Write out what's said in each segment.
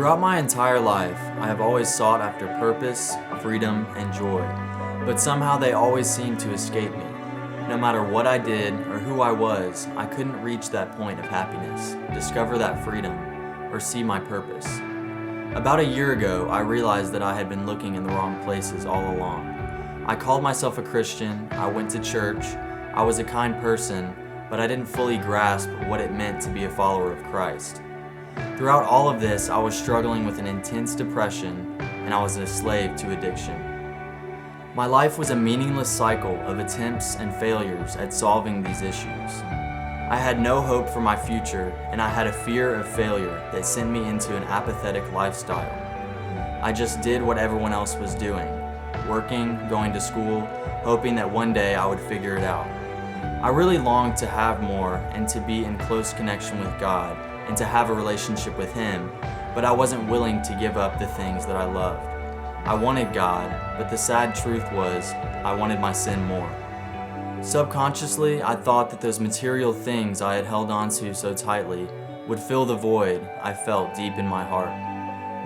Throughout my entire life, I have always sought after purpose, freedom, and joy, but somehow they always seemed to escape me. No matter what I did or who I was, I couldn't reach that point of happiness, discover that freedom, or see my purpose. About a year ago, I realized that I had been looking in the wrong places all along. I called myself a Christian, I went to church, I was a kind person, but I didn't fully grasp what it meant to be a follower of Christ. Throughout all of this, I was struggling with an intense depression, and I was a slave to addiction. My life was a meaningless cycle of attempts and failures at solving these issues. I had no hope for my future, and I had a fear of failure that sent me into an apathetic lifestyle. I just did what everyone else was doing, working, going to school, hoping that one day I would figure it out. I really longed to have more and to be in close connection with God and to have a relationship with Him, but I wasn't willing to give up the things that I loved. I wanted God, but the sad truth was, I wanted my sin more. Subconsciously, I thought that those material things I had held onto so tightly would fill the void I felt deep in my heart.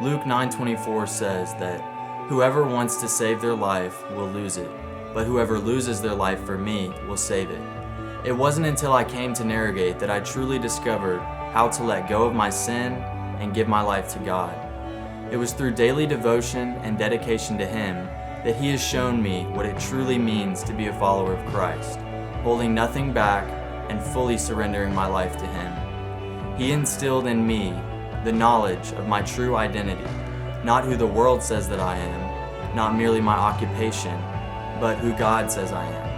Luke 9:24 says that whoever wants to save their life will lose it, but whoever loses their life for me will save it. It wasn't until I came to Narrogate that I truly discovered how to let go of my sin and give my life to God. It was through daily devotion and dedication to Him that He has shown me what it truly means to be a follower of Christ, holding nothing back and fully surrendering my life to Him. He instilled in me the knowledge of my true identity, not who the world says that I am, not merely my occupation, but who God says I am.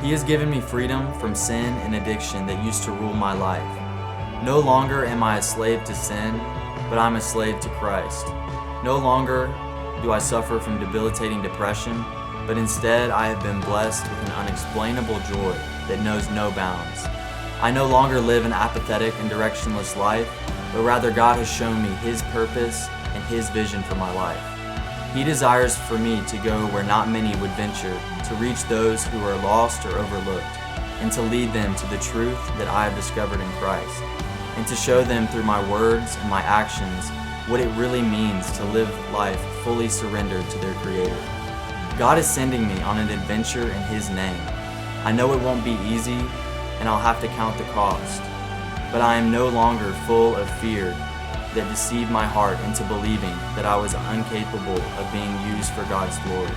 He has given me freedom from sin and addiction that used to rule my life. No longer am I a slave to sin, but I'm a slave to Christ. No longer do I suffer from debilitating depression, but instead I have been blessed with an unexplainable joy that knows no bounds. I no longer live an apathetic and directionless life, but rather God has shown me His purpose and His vision for my life. He desires for me to go where not many would venture, to reach those who are lost or overlooked, and to lead them to the truth that I have discovered in Christ, and to show them through my words and my actions what it really means to live life fully surrendered to their Creator. God is sending me on an adventure in His name. I know it won't be easy, and I'll have to count the cost, but I am no longer full of fear that deceived my heart into believing that I was incapable of being used for God's glory.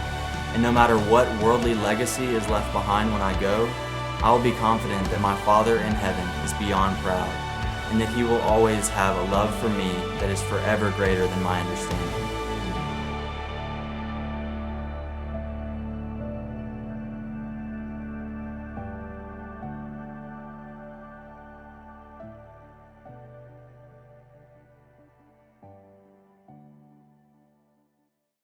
And no matter what worldly legacy is left behind when I go, I will be confident that my Father in heaven is beyond proud, and that He will always have a love for me that is forever greater than my understanding.